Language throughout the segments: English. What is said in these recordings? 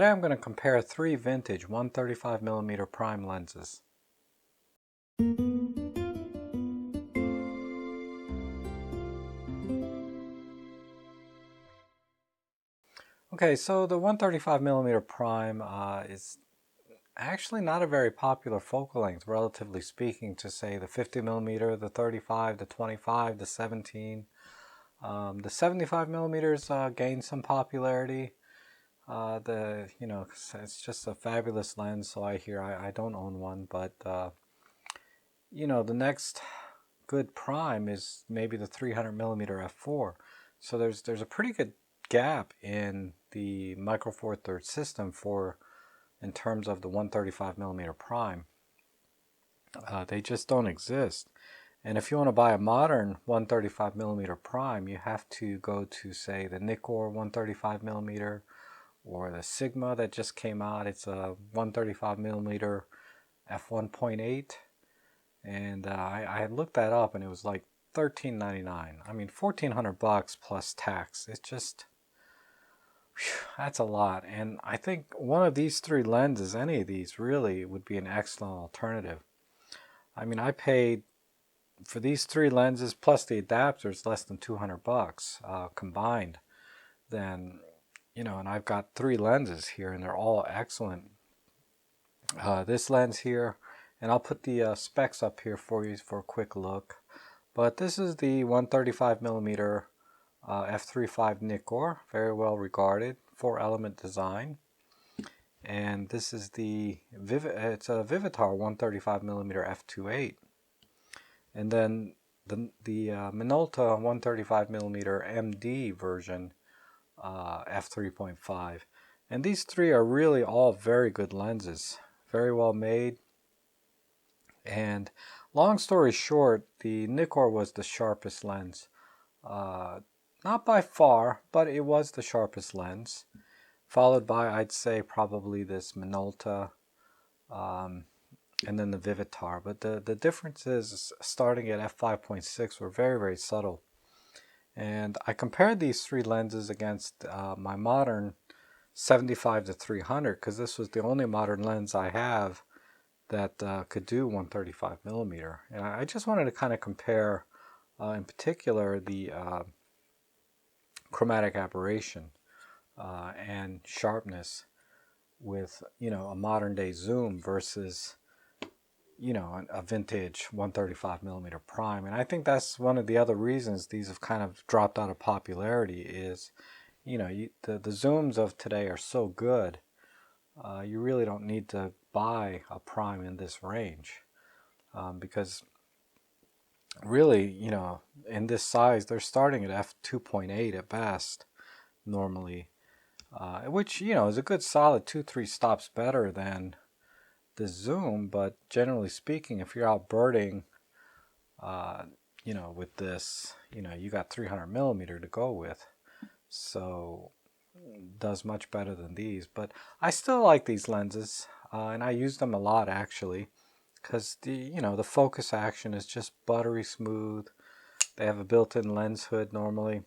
today I'm going to compare three vintage 135mm prime lenses. Okay, so the 135mm prime is actually not a very popular focal length, relatively speaking, to say the 50mm, the 35, the 25, the 17. The 75mm gained some popularity. It's just a fabulous lens, so I don't own one, but the next good prime is maybe the 300mm f4. So there's a pretty good gap in the micro four thirds system in terms of the 135mm prime. They just don't exist. And if you want to buy a modern 135mm prime, you have to go to, say, the Nikkor 135mm or the Sigma that just came out. It's a 135mm f1.8, and I looked that up, and it was like $13.99. I mean, $1,400 plus tax. It's just, that's a lot. And I think one of these three lenses, any of these, really would be an excellent alternative. I mean, I paid for these three lenses plus the adapters less than $200 combined. Then, and I've got three lenses here, and they're all excellent. This lens here, and I'll put the specs up here for you for a quick look. But this is the 135mm f3.5 Nikkor, very well regarded, 4-element design. And this is it's a Vivitar 135mm f2.8. And then the Minolta 135mm MD version f3.5. And these three are really all very good lenses, very well made. And long story short, the Nikkor was the sharpest lens. Not by far, but it was the sharpest lens. Followed by, I'd say, probably this Minolta, and then the Vivitar. But the differences starting at f5.6 were very, very subtle. And I compared these three lenses against my modern 75 to 300, because this was the only modern lens I have that could do 135mm. And I just wanted to kind of compare, in particular, the chromatic aberration and sharpness with, a modern day zoom versus, a vintage 135mm prime. And I think that's one of the other reasons these have kind of dropped out of popularity is, the zooms of today are so good, you really don't need to buy a prime in this range, because really, in this size, they're starting at f2.8 at best normally, which, is a good solid 2-3 stops better than the zoom. But generally speaking, if you're out birding, with this, you got 300mm to go with, so does much better than these. But I still like these lenses, and I use them a lot actually, because the focus action is just buttery smooth. They have a built-in lens hood normally,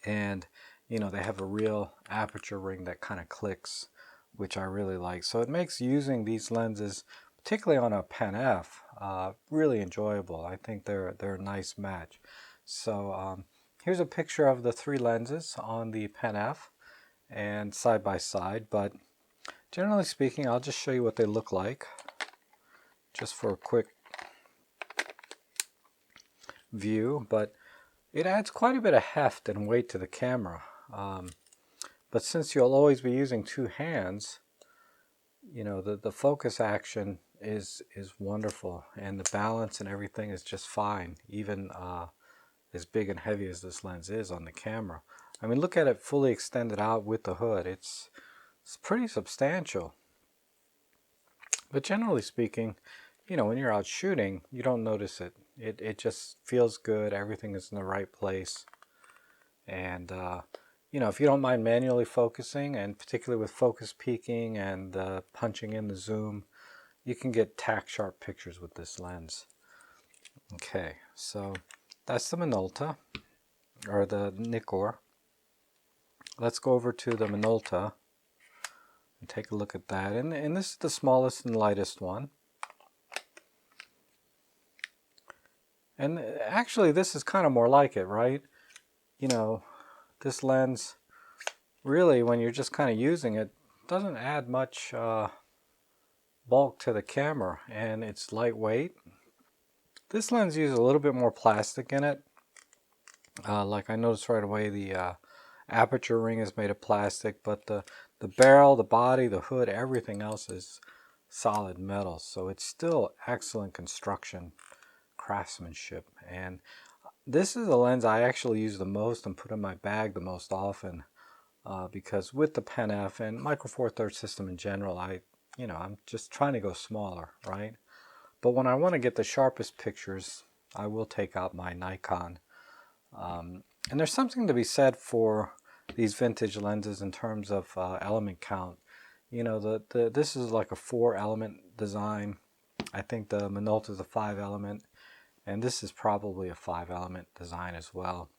and they have a real aperture ring that kind of clicks, which I really like. So it makes using these lenses, particularly on a Pen F, really enjoyable. I think they're a nice match. So here's a picture of the three lenses on the Pen F and side by side. But generally speaking, I'll just show you what they look like, just for a quick view. But it adds quite a bit of heft and weight to the camera. But since you'll always be using two hands, the focus action is wonderful, and the balance and everything is just fine, even as big and heavy as this lens is on the camera. I mean, look at it fully extended out with the hood. It's pretty substantial. But generally speaking, when you're out shooting, you don't notice it. It just feels good. Everything is in the right place. And, if you don't mind manually focusing, and particularly with focus peaking and punching in the zoom, you can get tack sharp pictures with this lens. Okay, so that's the Minolta, or the Nikkor. Let's go over to the Minolta. And take a look at that. And this is the smallest and lightest one. And actually, this is kind of more like it, right? You know, this lens, really, when you're just kind of using it, doesn't add much bulk to the camera, and it's lightweight. This lens uses a little bit more plastic in it. Like I noticed right away, the aperture ring is made of plastic, but the barrel, the body, the hood, everything else is solid metal. So it's still excellent construction, craftsmanship. And this is the lens I actually use the most and put in my bag the most often, because with the Pen F and Micro Four Thirds system in general, I'm just trying to go smaller, right? But when I want to get the sharpest pictures, I will take out my Nikon. And there's something to be said for these vintage lenses in terms of element count. You know, this is like a 4-element design. I think the Minolta is a 5-element, and this is probably a 5-element design as well.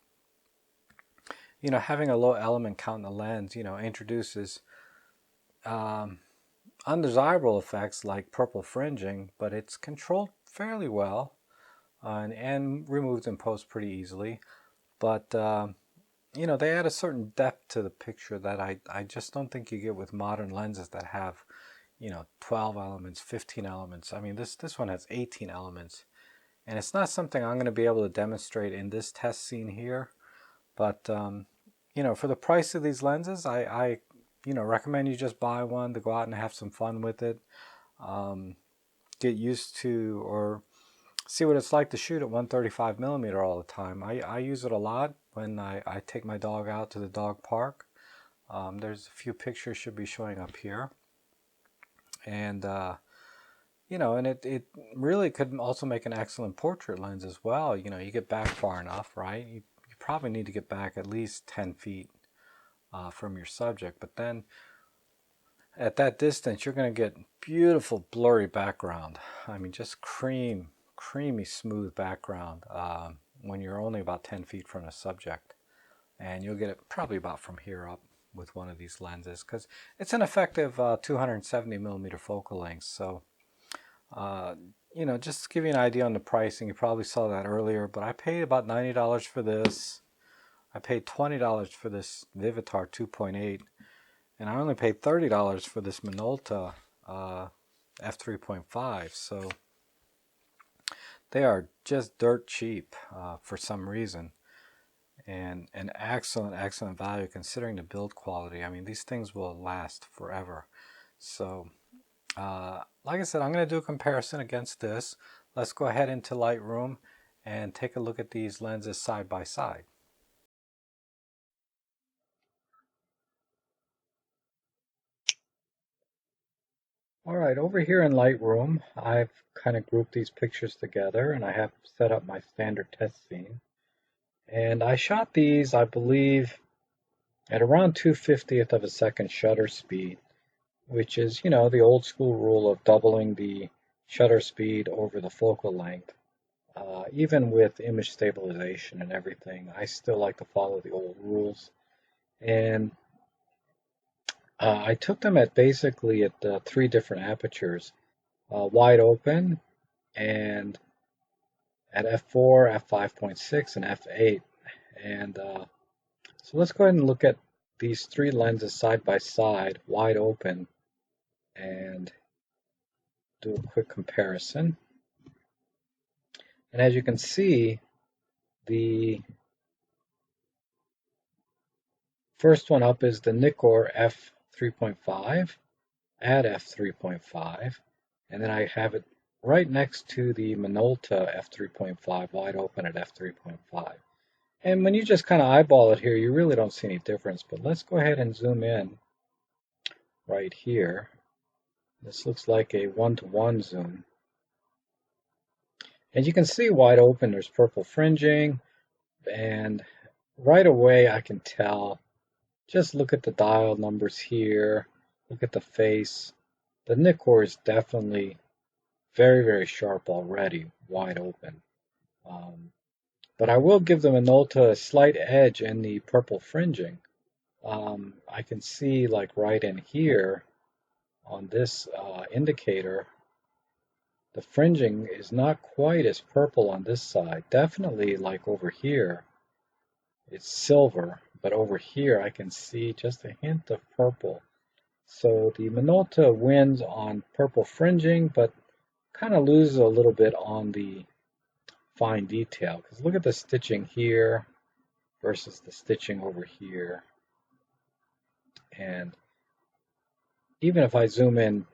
You know, having a low element count in the lens, you know, introduces undesirable effects like purple fringing, but it's controlled fairly well and removed in post pretty easily. But you know, they add a certain depth to the picture that I just don't think you get with modern lenses that have, you know, 12 elements, 15 elements. I mean, this one has 18 elements, and it's not something I'm going to be able to demonstrate in this test scene here. But you know, for the price of these lenses, I you know, recommend you just buy one to go out and have some fun with it. Get used to or see what it's like to shoot at 135 millimeter all the time. I use it a lot when I take my dog out to the dog park. There's a few pictures should be showing up here. And you know, and it really could also make an excellent portrait lens as well. You know, you get back far enough, right? You probably need to get back at least 10 feet from your subject. But then at that distance, you're going to get beautiful blurry background. I mean, just creamy smooth background when you're only about 10 feet from the subject. And you'll get it probably about from here up with one of these lenses, because it's an effective 270 millimeter focal length. So you know, just to give you an idea on the pricing, you probably saw that earlier, but I paid about $90 for this. I paid $20 for this Vivitar 2.8, and I only paid $30 for this Minolta f3.5. So they are just dirt cheap for some reason, and an excellent value considering the build quality. I mean, these things will last forever. So like I said, I'm going to do a comparison against this. Let's go ahead into Lightroom and take a look at these lenses side by side. All right, over here in Lightroom, I've kind of grouped these pictures together, and I have set up my standard test scene. And I shot these, I believe, at around 2/50th of a second shutter speed, which is, you know, the old school rule of doubling the shutter speed over the focal length. Even with image stabilization and everything, I still like to follow the old rules. And I took them at basically at 3 different apertures, wide open, and at f4, f5.6, and f8. And so let's go ahead and look at these 3 lenses side by side, wide open, and do a quick comparison. And as you can see, the first one up is the Nikkor f3.5 at f3.5, and then I have it right next to the Minolta f3.5 wide open at f3.5. And when you just kind of eyeball it here, you really don't see any difference, but let's go ahead and zoom in right here. This looks like a 1-to-1 zoom. And you can see wide open, there's purple fringing, and right away I can tell. Just look at the dial numbers here, look at the face. The Nikkor is definitely very sharp already, wide open. But I will give the Minolta a slight edge in the purple fringing. I can see like right in here on this indicator, the fringing is not quite as purple on this side. Definitely like over here, it's silver, but over here I can see just a hint of purple. So the Minolta wins on purple fringing, but kind of loses a little bit on the fine detail. Because look at the stitching here versus the stitching over here. And even if I zoom in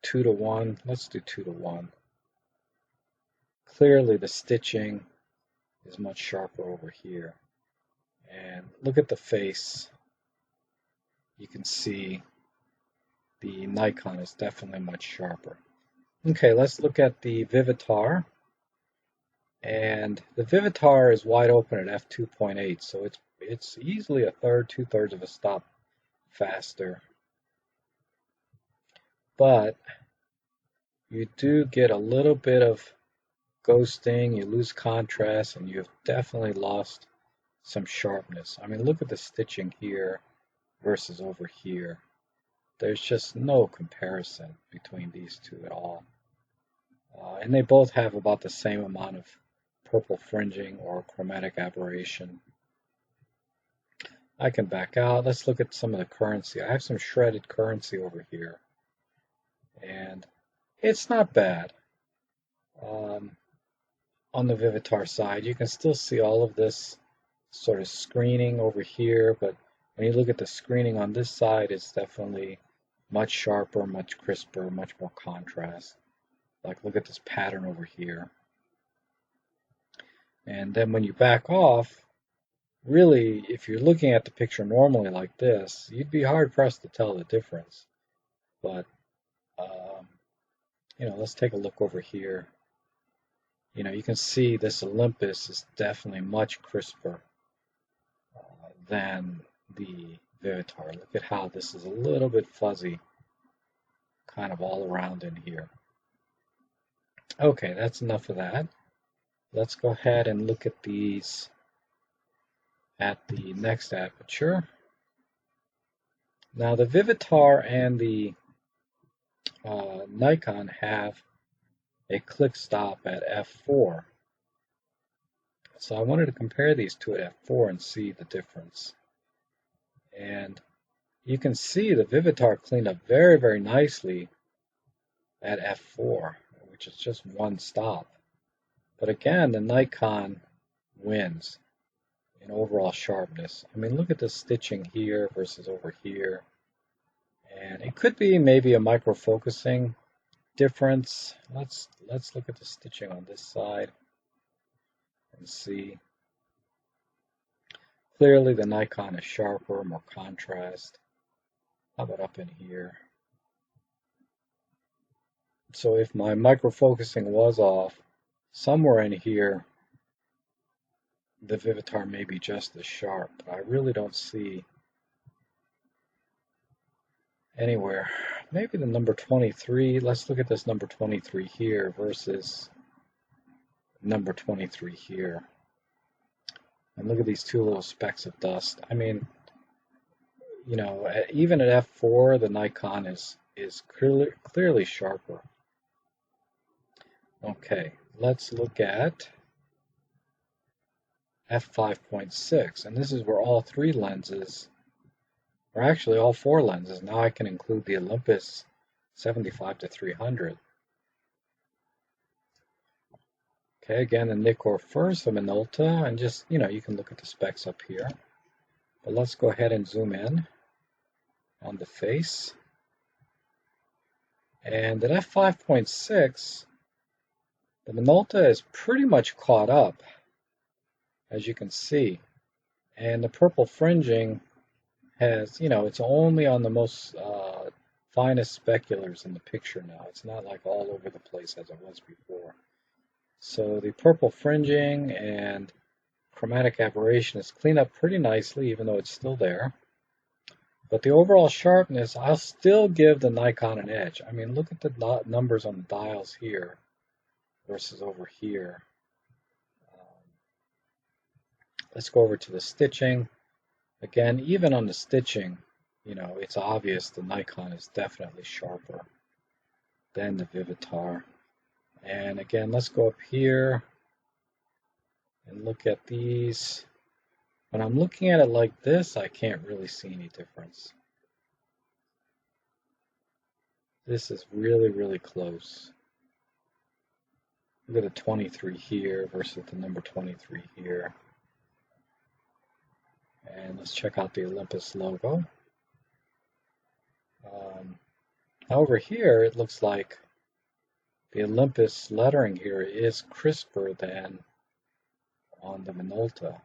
2 to 1, let's do 2 to 1. Clearly the stitching is much sharper over here. And look at the face. You can see the Nikon is definitely much sharper. Okay, let's look at the Vivitar. And the Vivitar is wide open at f2.8, so it's easily a third, 2/3 of a stop faster. But you do get a little bit of ghosting, you lose contrast, and you've definitely lost some sharpness. I mean, look at the stitching here versus over here. There's just no comparison between these two at all. And they both have about the same amount of purple fringing or chromatic aberration. I can back out. Let's look at some of the currency. I have some shredded currency over here. And it's not bad. On the Vivitar side, you can still see all of this sort of screening over here, but when you look at the screening on this side, it's definitely much sharper, much crisper, much more contrast. Like, look at this pattern over here. And then when you back off, really, if you're looking at the picture normally like this, you'd be hard-pressed to tell the difference. But, let's take a look over here. You can see this Olympus is definitely much crisper than the Vivitar. Look at how this is a little bit fuzzy, kind of all around in here. Okay, that's enough of that. Let's go ahead and look at these at the next aperture. Now the Vivitar and the Nikon have a click stop at f4. So I wanted to compare these two at f4 and see the difference. And you can see the Vivitar cleaned up very, very nicely at f4, which is just one stop. But again, the Nikon wins in overall sharpness. I mean, look at the stitching here versus over here. And it could be maybe a micro focusing difference. Let's look at the stitching on this side and see. Clearly the Nikon is sharper, more contrast. How about up in here? So if my micro focusing was off, somewhere in here the Vivitar may be just as sharp, but I really don't see anywhere. Maybe the number 23. Let's look at this number 23 here versus number 23 here. And look at these two little specks of dust. I mean, even at f4, the Nikon is clearly sharper. Okay, let's look at f5.6, and this is where all three lenses, or actually all four lenses, now I can include the Olympus 75-300. Okay, again, the Nikkor first, the Minolta, and just, you can look at the specs up here. But let's go ahead and zoom in on the face. And at f5.6, the Minolta is pretty much caught up, as you can see. And the purple fringing has, it's only on the most finest speculars in the picture now. It's not like all over the place as it was before. So the purple fringing and chromatic aberration is cleaned up pretty nicely, even though it's still there. But the overall sharpness, I'll still give the Nikon an edge. I mean, look at the numbers on the dials here versus over here. Let's go over to the stitching. Again, even on the stitching, you know, it's obvious the Nikon is definitely sharper than the Vivitar. And again, let's go up here and look at these. When I'm looking at it like this, I can't really see any difference. This is really, really close. Look at the 23 here versus the number 23 here. And let's check out the Olympus logo. Over here, it looks like the Olympus lettering here is crisper than on the Minolta.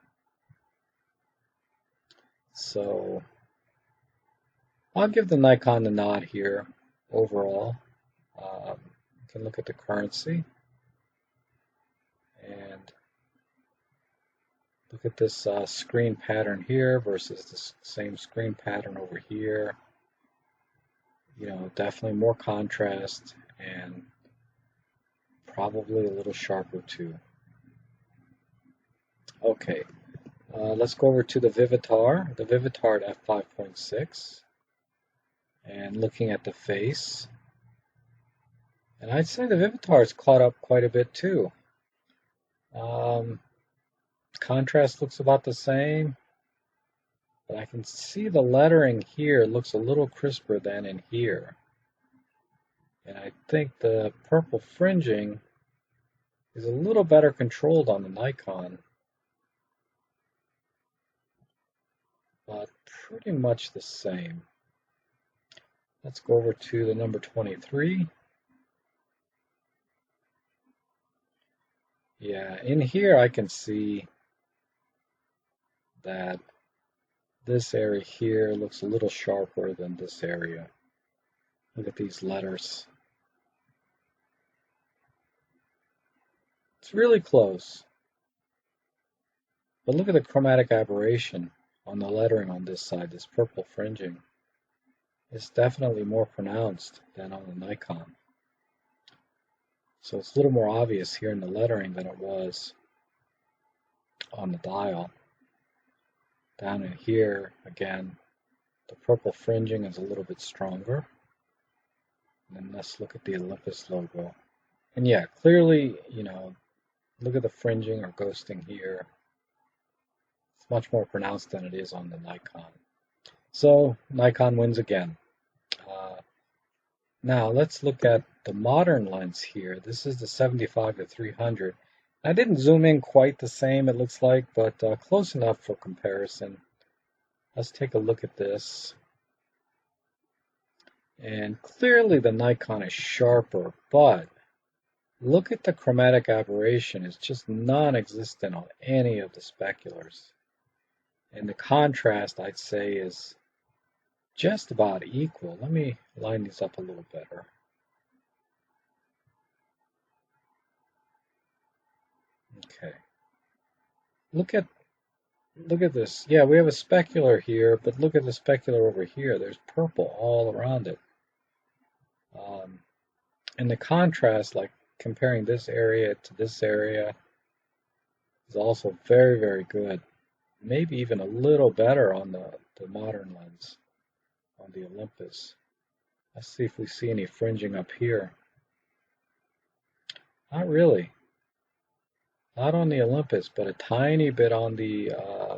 So I'll give the Nikon the nod here overall. You can look at the currency and look at this screen pattern here versus the same screen pattern over here. You know, definitely more contrast and probably a little sharper too. Okay, let's go over to the Vivitar. The Vivitar at f5.6 and looking at the face. And I'd say the Vivitar's caught up quite a bit too. Contrast looks about the same, but I can see the lettering here looks a little crisper than in here. And I think the purple fringing is a little better controlled on the Nikon, but pretty much the same. Let's go over to the number 23. Yeah, in here I can see that this area here looks a little sharper than this area. Look at these letters. It's really close. But look at the chromatic aberration on the lettering on this side, this purple fringing. It's definitely more pronounced than on the Nikon. So it's a little more obvious here in the lettering than it was on the dial. Down in here, again, the purple fringing is a little bit stronger. And then let's look at the Olympus logo. And yeah, clearly, you know, look at the fringing or ghosting here. It's much more pronounced than it is on the Nikon. So Nikon wins again. Now let's look at the modern lens here. This is the 75 to 300. I didn't zoom in quite the same, it looks like, but close enough for comparison. Let's take a look at this. And clearly the Nikon is sharper, but look at the chromatic aberration. It's just non-existent on any of the speculars. And the contrast, I'd say, is just about equal. Let me line these up a little better. Okay. Look at this. Yeah, we have a specular here, but look at the specular over here. There's purple all around it. And the contrast, like comparing this area to this area, is also very, very good. Maybe even a little better on the modern lens, on the Olympus. Let's see if we see any fringing up here. Not really. Not on the Olympus, but a tiny bit on the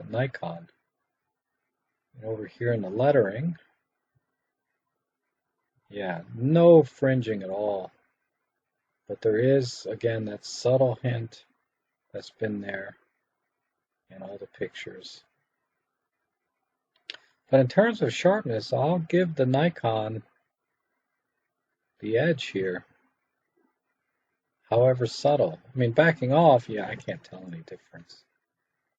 Nikon. And over here in the lettering, yeah, no fringing at all. But there is, again, that subtle hint that's been there in all the pictures. But in terms of sharpness, I'll give the Nikon the edge here. However subtle. I mean, backing off, yeah, I can't tell any difference.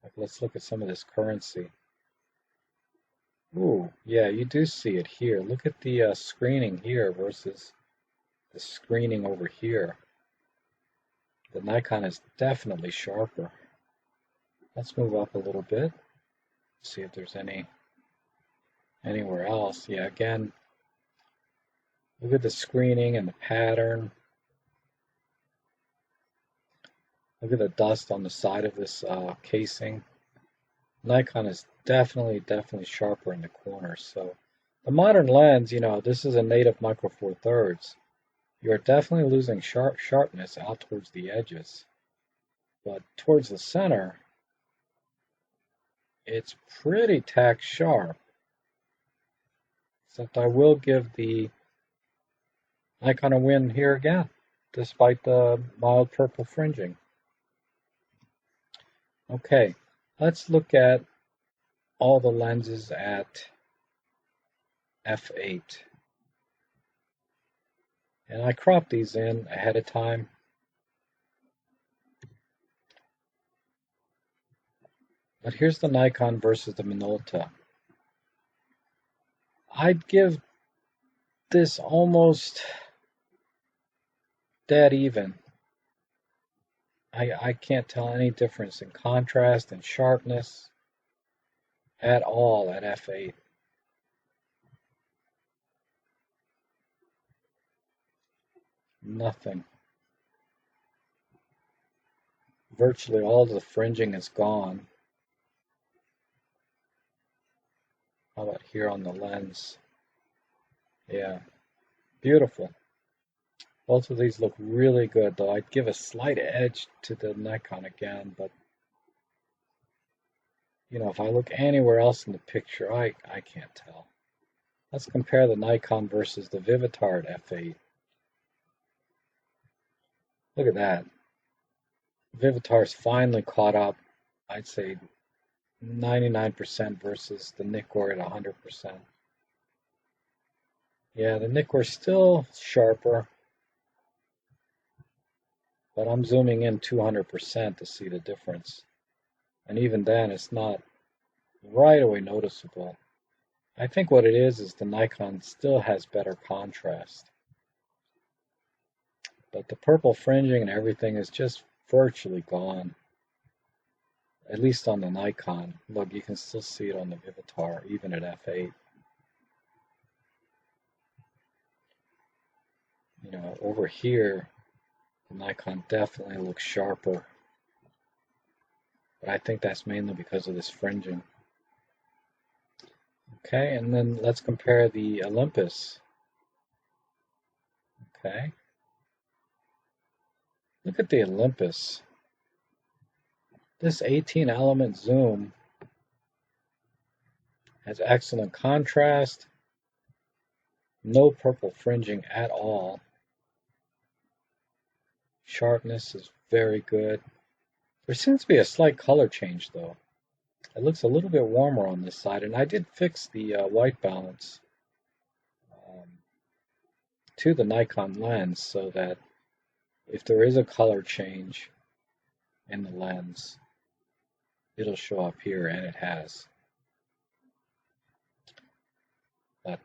Like, let's look at some of this currency. Ooh, yeah, you do see it here. Look at the screening here versus the screening over here. The Nikon is definitely sharper. Let's move up a little bit. See if there's anywhere else. Yeah, again, look at the screening and the pattern. Look at the dust on the side of this casing. Nikon is definitely sharper in the corners. So The modern lens, this is a native micro four thirds. You're definitely losing sharpness out towards the edges. But towards the center, it's pretty tack sharp. Except I will give the Nikon a win here again, despite the mild purple fringing. Okay, let's look at all the lenses at f8. And I cropped these in ahead of time. But here's the Nikon versus the Minolta. I'd give this almost dead even. I can't tell any difference in contrast and sharpness at all at f8. Nothing. Virtually all the fringing is gone. How about here on the lens? Yeah, beautiful. Both of these look really good, though I'd give a slight edge to the Nikon again, but if I look anywhere else in the picture, I can't tell. Let's compare the Nikon versus the Vivitar at f8. Look at that. Vivitar's finally caught up, I'd say 99% versus the Nikkor at 100%. Yeah, the Nikkor's still sharper, but I'm zooming in 200% to see the difference. And even then, it's not right away noticeable. I think what it is the Nikon still has better contrast. But the purple fringing and everything is just virtually gone. At least on the Nikon. Look, you can still see it on the Vivitar, even at f8. Over here, the Nikon definitely looks sharper. But I think that's mainly because of this fringing. Okay, and then let's compare the Olympus. Okay. Look at the Olympus. This 18 element zoom has excellent contrast, no purple fringing at all. Sharpness is very good. There seems to be a slight color change though. It looks a little bit warmer on this side, and I did fix the white balance to the Nikon lens so that if there is a color change in the lens, it'll show up here, and it has. But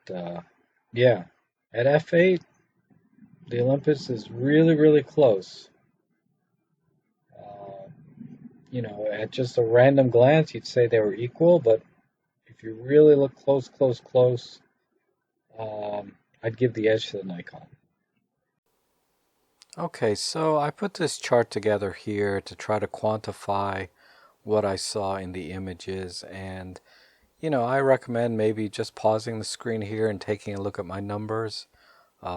yeah, at f8, the Olympus is really, really close. At just a random glance, you'd say they were equal, but if you really look close, I'd give the edge to the Nikon. Okay, so I put this chart together here to try to quantify what I saw in the images, and I recommend maybe just pausing the screen here and taking a look at my numbers,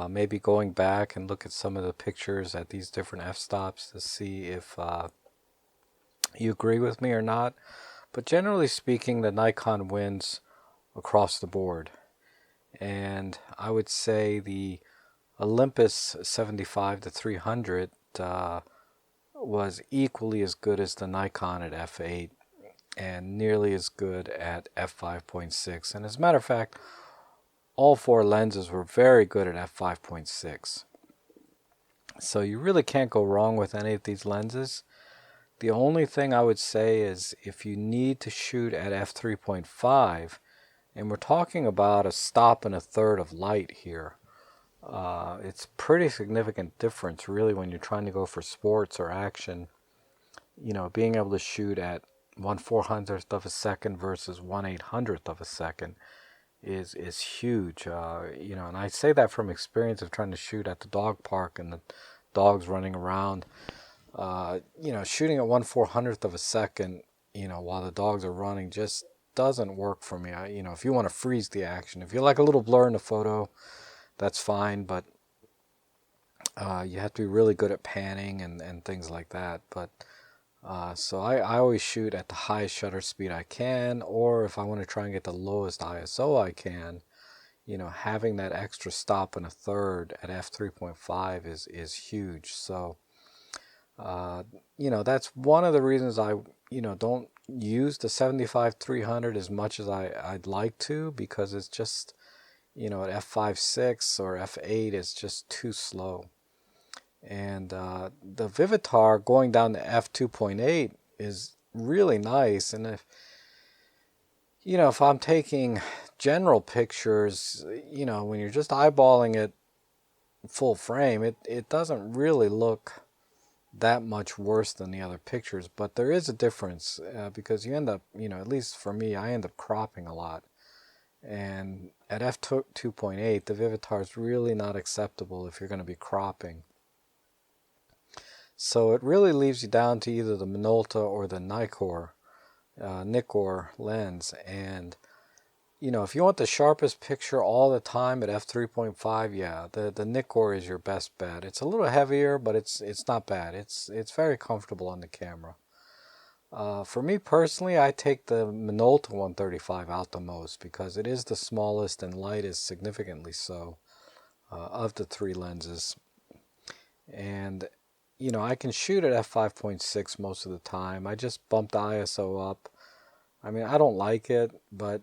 maybe going back and look at some of the pictures at these different f-stops to see if you agree with me or not. But generally speaking, the Nikon wins across the board, and I would say the Olympus 75-300 was equally as good as the Nikon at f8 and nearly as good at f5.6. And as a matter of fact, all four lenses were very good at f5.6. So you really can't go wrong with any of these lenses. The only thing I would say is if you need to shoot at f3.5, and we're talking about a stop and a third of light here, it's a pretty significant difference really when you're trying to go for sports or action. Being able to shoot at 1/400th of a second versus 1/800th of a second is huge. And I say that from experience of trying to shoot at the dog park and the dogs running around. Shooting at 1/400th of a second, while the dogs are running just doesn't work for me. You know, if you want to freeze the action, if you like a little blur in the photo, that's fine, but you have to be really good at panning and things like that. But so I always shoot at the highest shutter speed I can, or if I want to try and get the lowest ISO I can, you know, having that extra stop and a third at f3.5 is huge. So you know, that's one of the reasons I, you know, don't use the 75-300 as much as I'd like to, because it's just, you know, at f5.6 or f8 it's just too slow. And the Vivitar going down to f2.8 is really nice. And if, you know, if I'm taking general pictures, you know, when you're just eyeballing it full frame, it doesn't really look that much worse than the other pictures. But there is a difference because you end up, you know, at least for me, I end up cropping a lot. And at f2.8, the Vivitar is really not acceptable if you're going to be cropping. So it really leaves you down to either the Minolta or the Nikkor lens. And, you know, if you want the sharpest picture all the time at f3.5, yeah, the Nikkor is your best bet. It's a little heavier, but it's not bad. It's very comfortable on the camera. For me personally, I take the Minolta 135 out the most because it is the smallest and lightest, significantly so, of the three lenses. And, you know, I can shoot at f5.6 most of the time. I just bump the ISO up. I mean, I don't like it, but,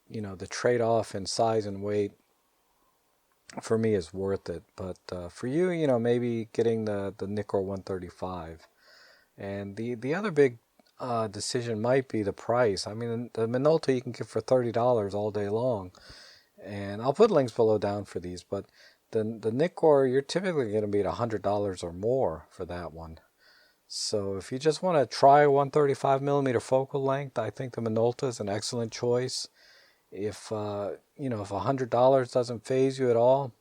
you know, the trade-off in size and weight for me is worth it. But for you, you know, maybe getting the Nikkor 135. And the other big decision might be the price. I mean, the Minolta you can get for $30 all day long. And I'll put links below down for these, but the Nikkor, you're typically going to be at $100 or more for that one. So if you just want to try 135mm focal length, I think the Minolta is an excellent choice. If you know, if $100 doesn't faze you at all,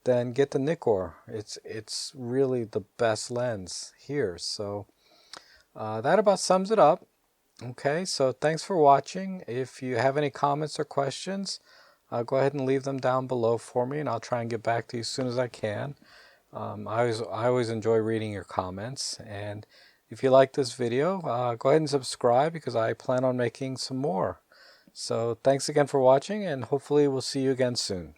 then get the Nikkor. It's really the best lens here. So that about sums it up. Okay, so thanks for watching. If you have any comments or questions, go ahead and leave them down below for me, and I'll try and get back to you as soon as I can. I always enjoy reading your comments, and if you like this video, go ahead and subscribe because I plan on making some more. So thanks again for watching, and hopefully we'll see you again soon.